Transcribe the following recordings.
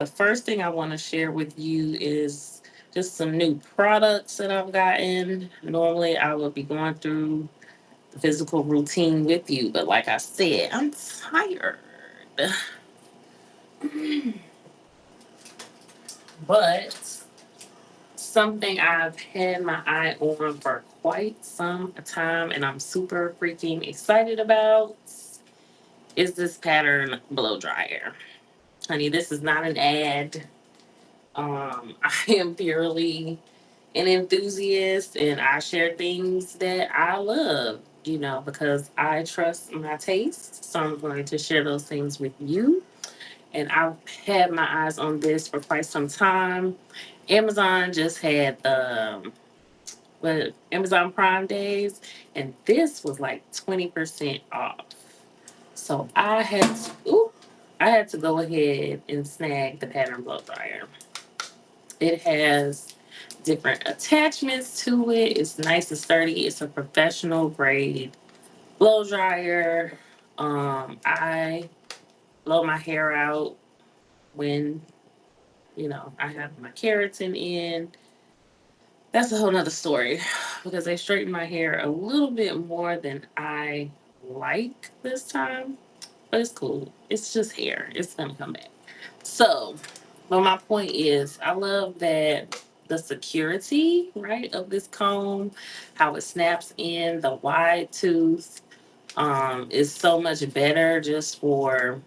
the first thing I want to share with you is just some new products that I've gotten. Normally, I would be going through the physical routine with you, but like I said, I'm tired. But something I've had my eye on for quite some time and I'm super freaking excited about is this pattern blow dryer. Honey, this is not an ad. I am purely an enthusiast and I share things that I love, because I trust my taste. So I'm going to share those things with you. And I've had my eyes on this for quite some time. Amazon just had Amazon Prime days, and this was like 20% off. So I had to go ahead and snag the pattern blow dryer. It has different attachments to it. It's nice and sturdy. It's a professional grade blow dryer. I blow my hair out when I have my keratin in. That's a whole nother story because they straightened my hair a little bit more than I like this time, but it's cool. It's just hair. It's gonna come back. So, but my point is, I love that the security, right, of this comb, how it snaps in, the wide tooth, is so much better just for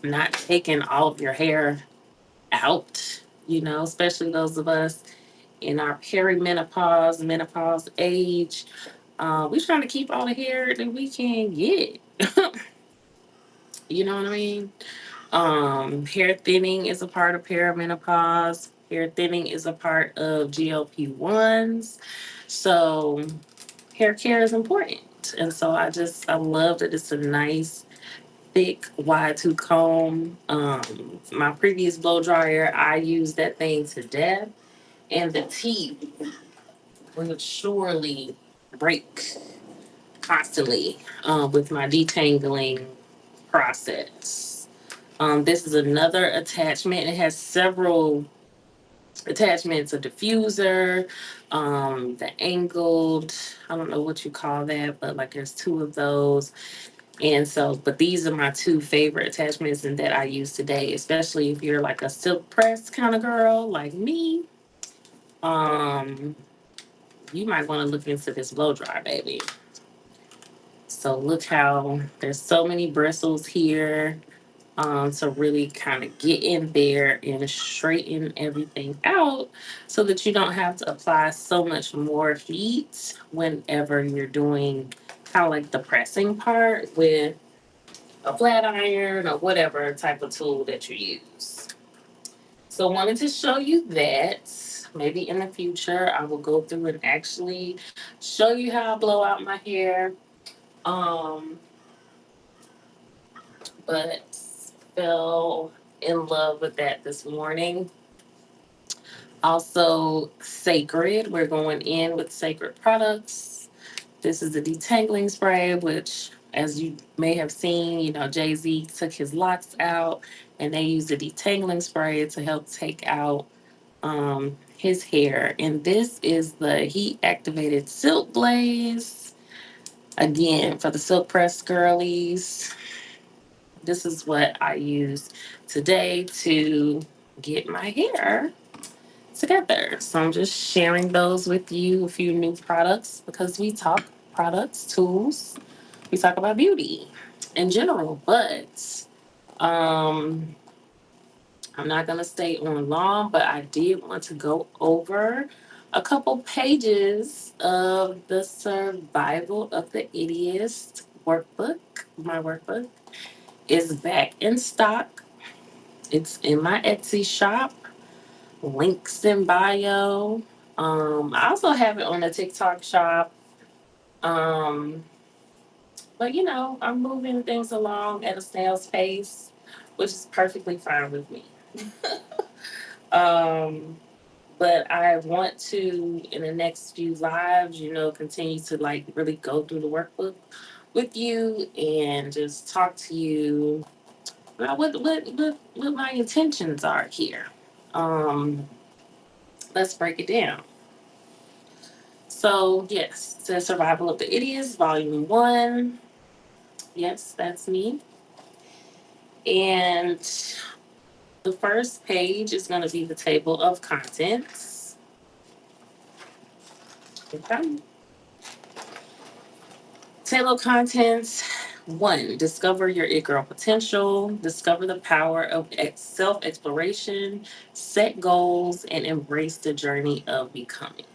not taking all of your hair out, especially those of us in our perimenopause, menopause age. We're trying to keep all the hair that we can get. You know what I mean? Hair thinning is a part of perimenopause. Hair thinning is a part of GLP-1s. So hair care is important. And so I love that it's a nice, thick, wide tooth comb. My previous blow dryer, I used that thing to death. And the teeth would surely break constantly with my detangling process. This is another attachment. It has several attachments, a diffuser, the angled, I don't know what you call that, but like there's two of those. And so, but these are my two favorite attachments and that I use today, especially if you're like a silk press kind of girl like me. Um, you might want to look into this blow dryer, baby. So look how there's so many bristles here to really kind of get in there and straighten everything out so that you don't have to apply so much more heat whenever you're doing kind of like the pressing part with a flat iron or whatever type of tool that you use. So wanted to show you that. Maybe in the future I will go through and actually show you how I blow out my hair. Um, but fell in love with that this morning. Also, Sacred. We're going in with Sacred products. This is the detangling spray, which, as you may have seen, Jay-Z took his locks out and they used the detangling spray to help take out his hair. And this is the heat activated silk glaze. Again, for the silk press girlies, this is what I use today to get my hair together. So I'm just sharing those with you, a few new products, because we talk products, tools, we talk about beauty in general. But um, I'm not going to stay on long, but I did want to go over a couple pages of the Survival of the Idiot workbook. My workbook is back in stock. It's in my Etsy shop. Links in bio. I also have it on the TikTok shop. Um, but I'm moving things along at a snail's pace, which is perfectly fine with me. um, but I want to, in the next few lives, continue to like really go through the workbook with you and just talk to you what my intentions are here. Um, let's break it down. So yes, it says Survival of the Idiots, Volume 1. Yes, that's me. And the first page is going to be the table of contents. Okay. Table of contents. 1. Discover your it girl potential. Discover the power of self exploration. Set goals and embrace the journey of becoming.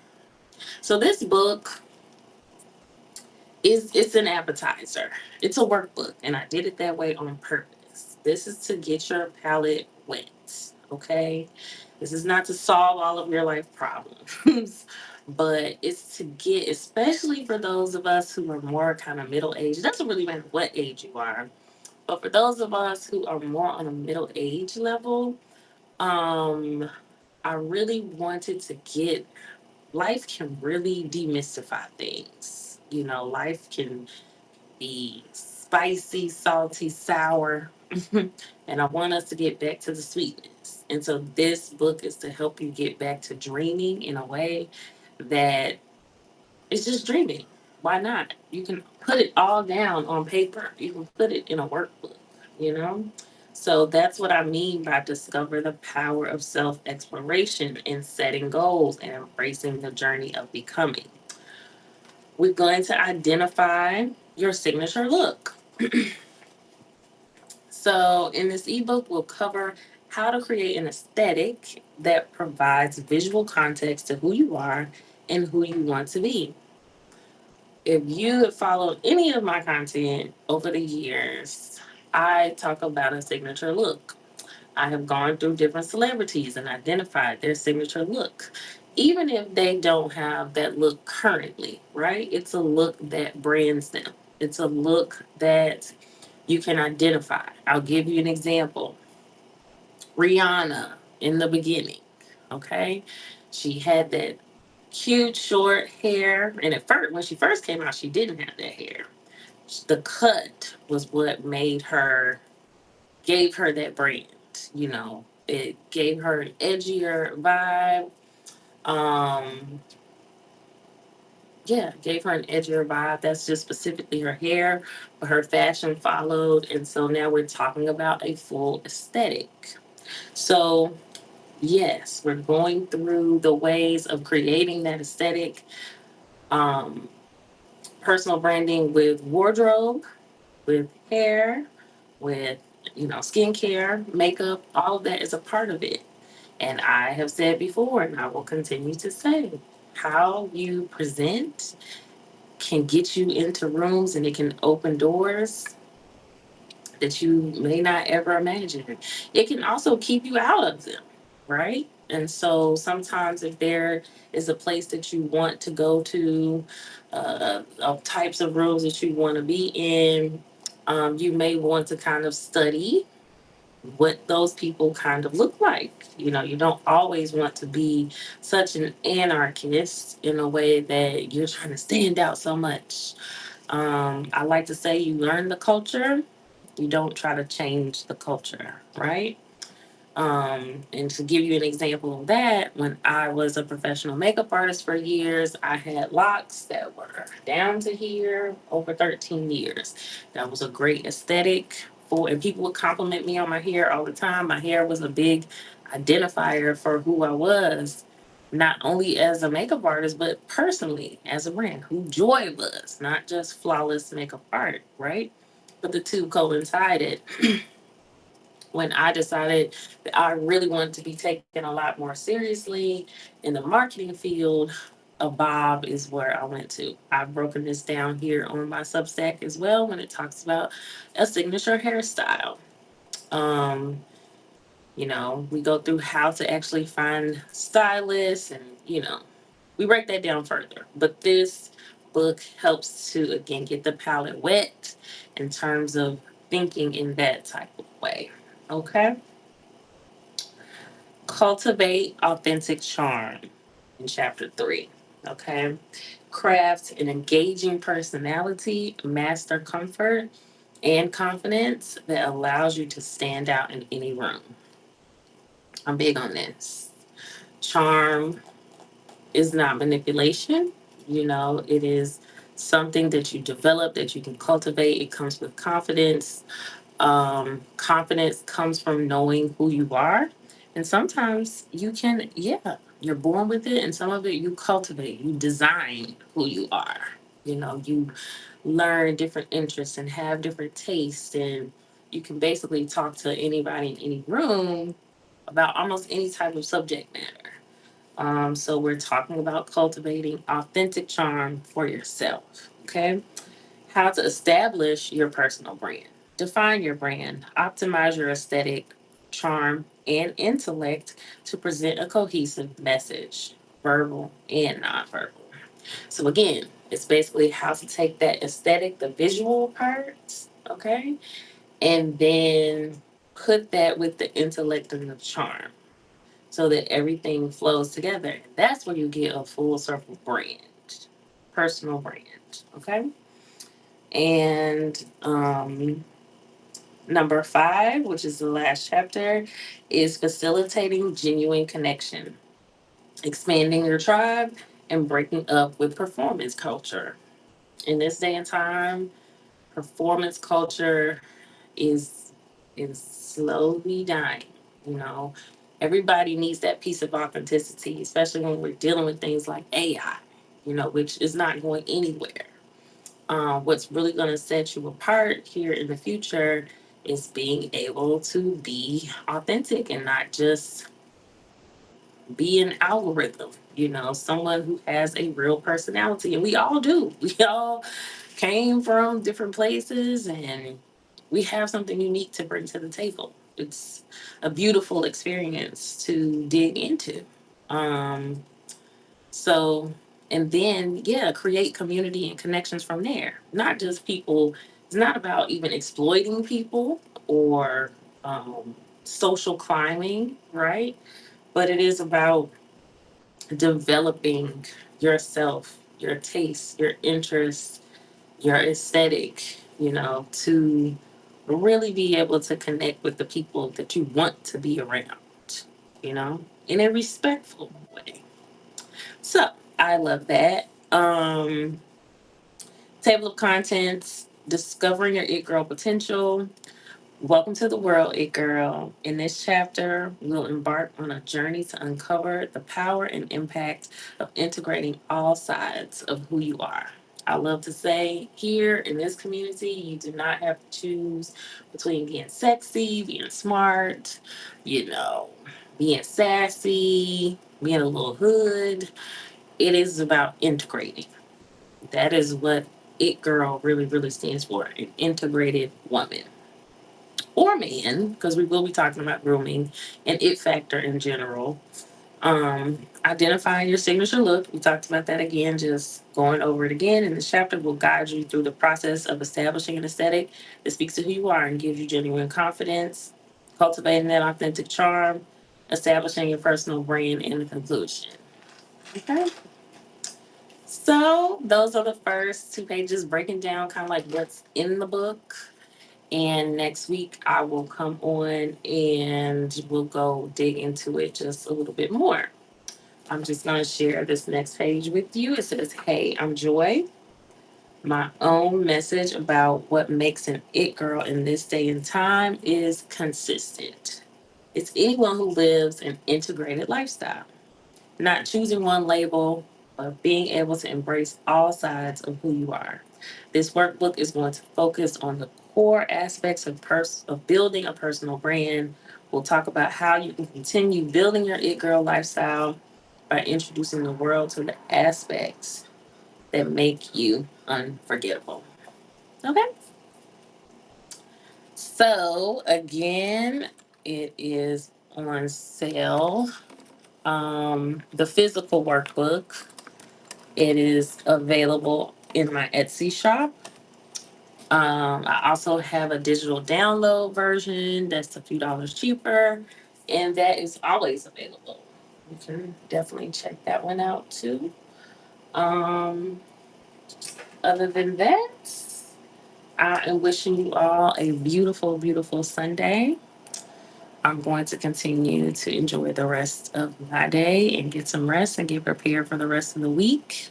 So this book it's an appetizer. It's a workbook, and I did it that way on purpose. This is to get your palate wet. Okay, this is not to solve all of your life problems, but it's to get, especially for those of us who are more kind of middle age. It doesn't really matter what age you are, but for those of us who are more on a middle age level, um, I really wanted to get life can really demystify things. You know, life can be spicy, salty, sour. And I want us to get back to the sweetness. And so this book is to help you get back to dreaming in a way that is just dreaming. Why not? You can put it all down on paper. You can put it in a workbook, you know? So that's what I mean by discover the power of self exploration and setting goals and embracing the journey of becoming. We're going to identify your signature look. So, in this ebook, we'll cover how to create an aesthetic that provides visual context to who you are and who you want to be. If you have followed any of my content over the years, I talk about a signature look. I have gone through different celebrities and identified their signature look. Even if they don't have that look currently, right? It's a look that brands them. It's a look that you can identify. I'll give you an example. Rihanna in the beginning, okay? She had that cute short hair, and at first, when she first came out, she didn't have that hair. The cut was what gave her that brand. You know, it gave her an edgier vibe. Um, yeah, gave her an edgier vibe. That's just specifically her hair, but her fashion followed, and so now we're talking about a full aesthetic. So yes, we're going through the ways of creating that aesthetic. Um, Personal branding with wardrobe, with hair, with skincare, makeup, all of that is a part of it. And I have said before, and I will continue to say, how you present can get you into rooms and it can open doors that you may not ever imagine. It can also keep you out of them, right? And so sometimes if there is a place that you want to go to, of types of rooms that you want to be in, you may want to kind of study what those people kind of look like. You know, you don't always want to be such an anarchist in a way that you're trying to stand out so much. I like to say you learn the culture, you don't try to change the culture, right? And to give you an example of that, when I was a professional makeup artist for years, I had locks that were down to here over 13 years. That was a great aesthetic for, and people would compliment me on my hair all the time. My hair was a big identifier for who I was, not only as a makeup artist, but personally as a brand, who Joy was, not just flawless makeup art, right? But the two coincided when I decided that I really wanted to be taken a lot more seriously in the marketing field, a bob is where I went to. I've broken this down here on my Substack as well when it talks about a signature hairstyle. Um, we go through how to actually find stylists and, we break that down further. But this book helps to, again, get the palette wet in terms of thinking in that type of way. Okay? Cultivate authentic charm in chapter 3. Okay. Craft an engaging personality, master comfort, and confidence that allows you to stand out in any room. I'm big on this. Charm is not manipulation. It is something that you develop, that you can cultivate. It comes with confidence. Confidence comes from knowing who you are. And sometimes you're born with it, and some of it you cultivate, you design who you are. You learn different interests and have different tastes, and you can basically talk to anybody in any room about almost any type of subject matter. So we're talking about cultivating authentic charm for yourself. Okay. How to establish your personal brand. Define your brand. Optimize your aesthetic, charm, and intellect to present a cohesive message, verbal and nonverbal. So again, it's basically how to take that aesthetic, the visual parts, okay, and then put that with the intellect and the charm so that everything flows together. And that's where you get a full circle brand, personal brand, okay? And number 5, which is the last chapter, is facilitating genuine connection, expanding your tribe, and breaking up with performance culture. In this day and time, performance culture is is slowly dying. You know, everybody needs that piece of authenticity, especially when we're dealing with things like AI. Which is not going anywhere. What's really going to set you apart here in the future is being able to be authentic and not just be an algorithm. Someone who has a real personality, and we all do. We all came from different places, and we have something unique to bring to the table. It's a beautiful experience to dig into. Um, so, and then, yeah, create community and connections from there. Not just people, it's not about even exploiting people or um, social climbing, right? But it is about developing yourself, your tastes, your interests, your aesthetic, to really be able to connect with the people that you want to be around, in a respectful way. So I love that. Table of contents, discovering your it girl potential. Welcome to the world, It Girl. In this chapter, we'll embark on a journey to uncover the power and impact of integrating all sides of who you are. I love to say here in this community, you do not have to choose between being sexy, being smart, you know, being sassy, being a little hood. It is about integrating. That is what It Girl really, really stands for, an integrated woman or man, because we will be talking about grooming and it factor in general. Identifying your signature look. We talked about that again, just going over it again. And this chapter will guide you through the process of establishing an aesthetic that speaks to who you are and gives you genuine confidence, cultivating that authentic charm, establishing your personal brand in the conclusion. Okay. So those are the first 2 pages breaking down kind of like what's in the book. And next week, I will come on and we'll go dig into it just a little bit more. I'm just going to share this next page with you. It says, Hey, I'm Joy. My own message about what makes an it girl in this day and time is consistent. It's anyone who lives an integrated lifestyle, not choosing one label, but being able to embrace all sides of who you are. This workbook is going to focus on the core aspects of building a personal brand. We'll talk about how you can continue building your It Girl lifestyle by introducing the world to the aspects that make you unforgettable. Okay? So, again, it is on sale. The physical workbook, it is available in my Etsy shop. I also have a digital download version that's a few dollars cheaper, and that is always available. You can definitely check that one out too. Um, Other than that, I am wishing you all a beautiful, beautiful Sunday. I'm going to continue to enjoy the rest of my day and get some rest and get prepared for the rest of the week.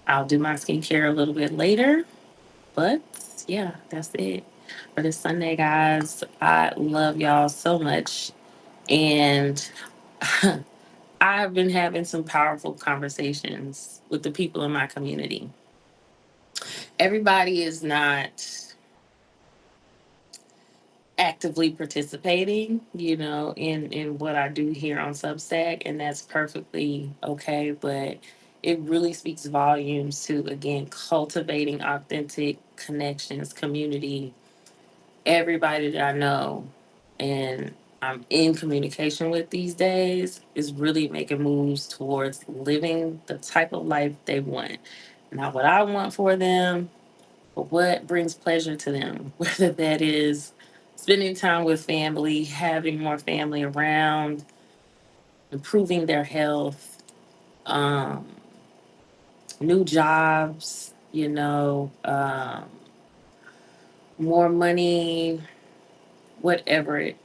I'll do my skincare a little bit later, but yeah, that's it for this Sunday, guys. I love y'all so much. And I've been having some powerful conversations with the people in my community. Everybody is not actively participating, in what I do here on Substack, and that's perfectly okay. But it really speaks volumes to, again, cultivating authentic connections, community. Everybody that I know and I'm in communication with these days is really making moves towards living the type of life they want. Not what I want for them, but what brings pleasure to them, whether that is spending time with family, having more family around, improving their health, um, new jobs, more money, whatever it.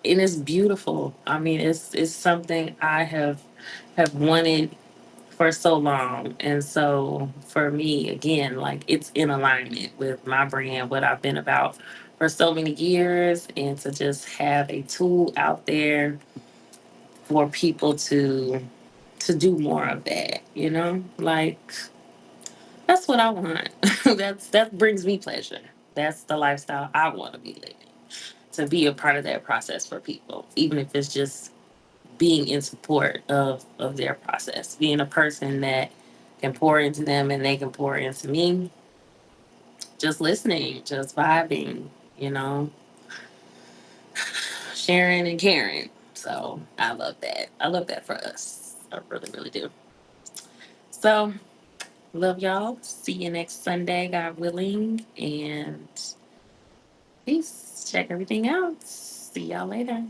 And it's beautiful. I mean, it's something I have wanted for so long. And so for me, again, like it's in alignment with my brand, what I've been about for so many years, and to just have a tool out there for people to do more of that, Like that's what I want. That brings me pleasure. That's the lifestyle I want to be living. To be a part of that process for people, even if it's just being in support of their process, being a person that can pour into them and they can pour into me, just listening, just vibing, you know, sharing and caring. So I love that. I love that for us. I really, really do. So love y'all. See you next Sunday, God willing. And peace. Check everything out. See y'all later.